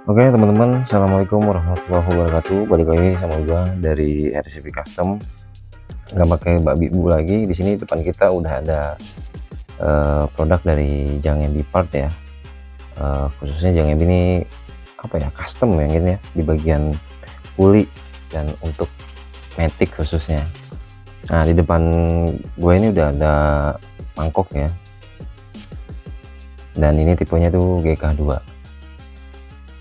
Oke teman-teman, assalamualaikum warahmatullahi wabarakatuh. Balik lagi sama gua dari RCP Custom. Nggak pakai babi bu lagi. Di sini depan kita udah ada produk dari Jang Ebi Part ya. Khususnya Jang Ebi ini apa ya, custom ya gini ya, di bagian puli dan untuk matic khususnya. Nah di depan gue ini udah ada mangkok ya, dan ini tipenya tuh GK2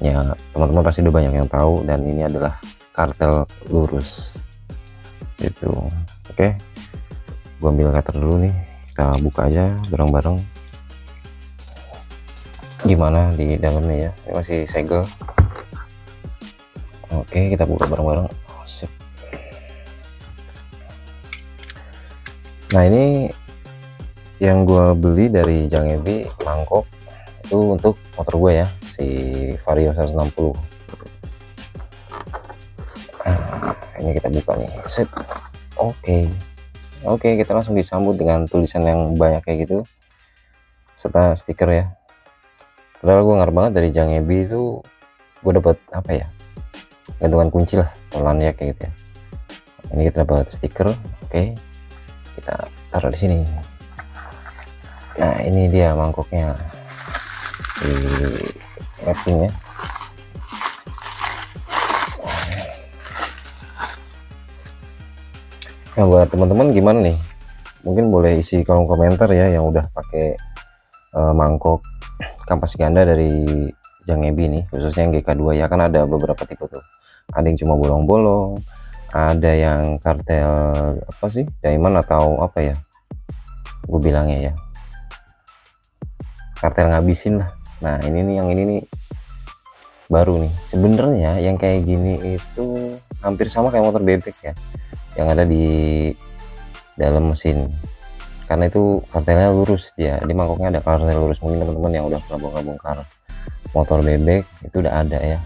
ya. Teman-teman pasti udah banyak yang tahu, dan ini adalah kartel lurus itu. Oke, gua ambil cutter dulu nih, kita buka aja bareng-bareng gimana di dalamnya ya. Ini masih segel. Oke, kita buka bareng-bareng. Sip. Nah ini yang gua beli dari Jang Ebi mangkok itu untuk motor gue ya, si Vario 160. Nah, ini kita buka nih. Set. Oke, kita langsung disambut dengan tulisan yang banyak kayak gitu serta stiker ya. Padahal gue ngarep banget dari Jang Ebi itu gue dapat apa ya, gantungan kunci lah, tolan ya kayak gitu ya. Ini kita dapat stiker. Oke, kita taruh di sini. Nah ini dia mangkoknya di wrapping ya. Nah buat teman-teman gimana nih, mungkin boleh isi kolom komentar ya yang udah pakai mangkok kampas ganda dari Jang Ebi nih, khususnya yang GK2 ya. Kan ada beberapa tipe tuh, ada yang cuma bolong-bolong, ada yang kartel apa sih, diamond atau apa ya gue bilangnya ya, kartel ngabisin lah. Nah ini nih, yang ini nih baru nih sebenarnya. Yang kayak gini itu hampir sama kayak motor bebek ya, yang ada di dalam mesin, karena itu kartelnya lurus dia, di mangkoknya ada kartel lurus. Mungkin teman-teman yang udah pernah bongkar motor bebek itu udah ada ya.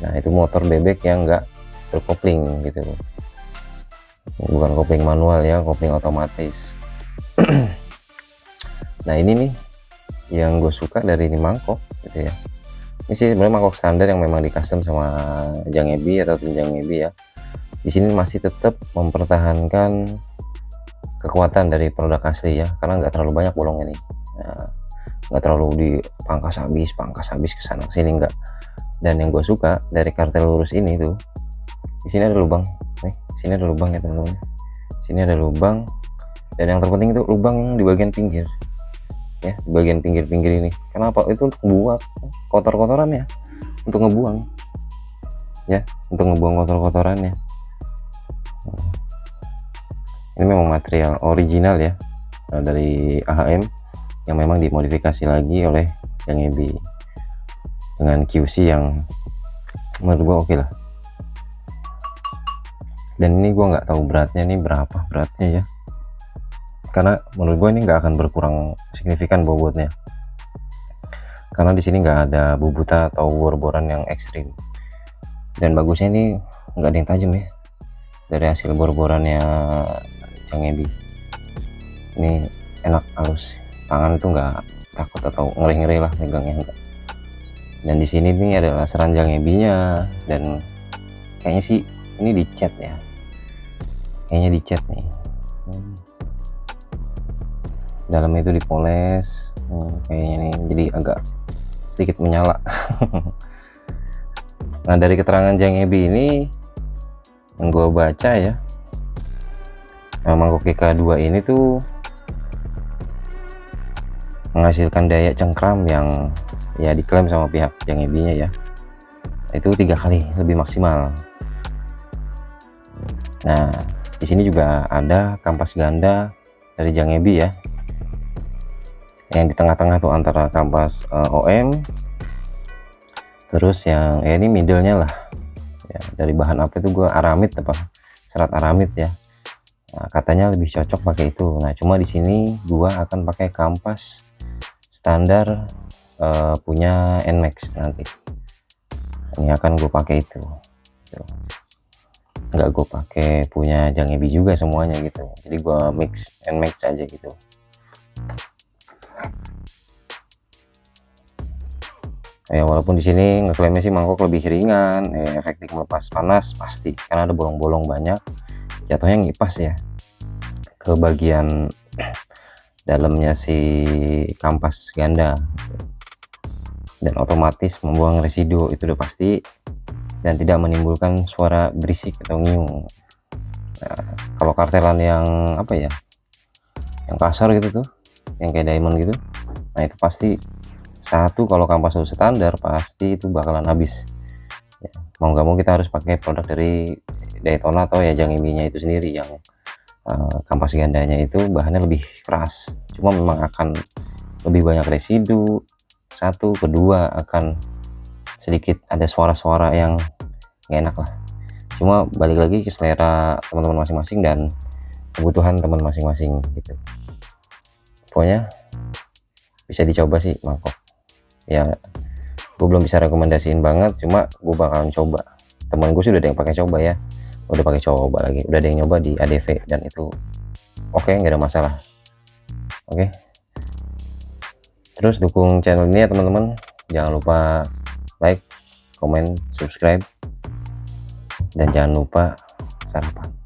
Nah itu motor bebek yang enggak berkopling gitu, bukan kopling manual ya, kopling otomatis. Nah ini nih yang gue suka dari ini mangkok gitu ya. Ini sih sebenarnya mangkok standar yang memang di custom sama Jang Ebi atau tim Jang Ebi ya. Di sini masih tetap mempertahankan kekuatan dari produk asli ya, karena nggak terlalu banyak bolongnya nih. Nah, nggak terlalu dipangkas habis ke sana sini, enggak. Dan yang gue suka dari kartel lurus ini tuh, di sini ada lubang nih, sini ada lubang ya teman-teman, sini ada lubang. Dan yang terpenting itu lubang yang di bagian pinggir ya, di bagian pinggir-pinggir ini. Kenapa? Itu untuk buang kotor-kotoran ya, untuk ngebuang ya, untuk ngebuang kotor-kotorannya. Ini memang material original ya, dari AHM yang memang dimodifikasi lagi oleh Jang Ebi dengan QC yang menurut gua oke lah. Dan ini gua nggak tahu beratnya nih berapa beratnya ya, karena menurut gue ini nggak akan berkurang signifikan bobotnya, karena di sini nggak ada bubutan atau bor-boran yang ekstrim. Dan bagusnya ini nggak ada yang tajam ya, dari hasil bor-borannya Jang Ebi ini enak, halus, tangan itu nggak takut atau ngeri-ngeri lah megangnya, enggak. Dan di sini nih adalah seran Jang Ebi-nya, dan kayaknya sih ini dicat ya, kayaknya dicat nih. Dalamnya itu dipoles kayaknya nih, jadi agak sedikit menyala. Nah dari keterangan Jang Ebi ini yang gue baca ya, mangkok GK2 ini tuh menghasilkan daya cengkram yang ya diklaim sama pihak Jang Ebi-nya ya, itu 3 kali lebih maksimal. Nah di sini juga ada kampas ganda dari Jang Ebi ya, yang di tengah-tengah tuh antara kampas OM, terus yang ya ini middle-nya lah ya, dari bahan apa itu, gua aramid apa, serat aramid ya. Nah, katanya lebih cocok pakai itu. Nah cuma di sini gua akan pakai kampas standar punya Nmax nanti. Ini akan gue pakai itu. Nggak gue pakai punya Jang Ebi juga semuanya gitu, jadi gua mix Nmax aja gitu. Ya walaupun di sini ngeklaimnya sih mangkok lebih ringan, efektif melepas panas pasti karena ada bolong-bolong banyak, jatuhnya ngipas ya ke bagian dalamnya si kampas ganda dan otomatis membuang residu, itu udah pasti, dan tidak menimbulkan suara berisik atau ngiung. Nah, kalau kartelan yang apa ya, yang kasar gitu tuh, yang kayak diamond gitu, nah itu pasti satu, kalau kampas udah standar pasti itu bakalan habis ya. Mau nggak mau kita harus pakai produk dari Daytona atau ya Jangebi-nya itu sendiri yang kampas gandanya itu bahannya lebih keras, cuma memang akan lebih banyak residu. Satu, kedua akan sedikit ada suara-suara yang nggak enak lah, cuma balik lagi ke selera teman-teman masing-masing dan kebutuhan teman masing-masing gitu. Pokoknya bisa dicoba sih mangkok ya, gue belum bisa rekomendasiin banget, cuma gue bakalan coba. Temen gue sudah ada yang pakai coba ya, udah pakai coba lagi, udah ada yang nyoba di ADV dan itu oke, nggak ada masalah. Oke, terus dukung channel ini ya teman-teman, jangan lupa like, comment, subscribe, dan jangan lupa sarapan.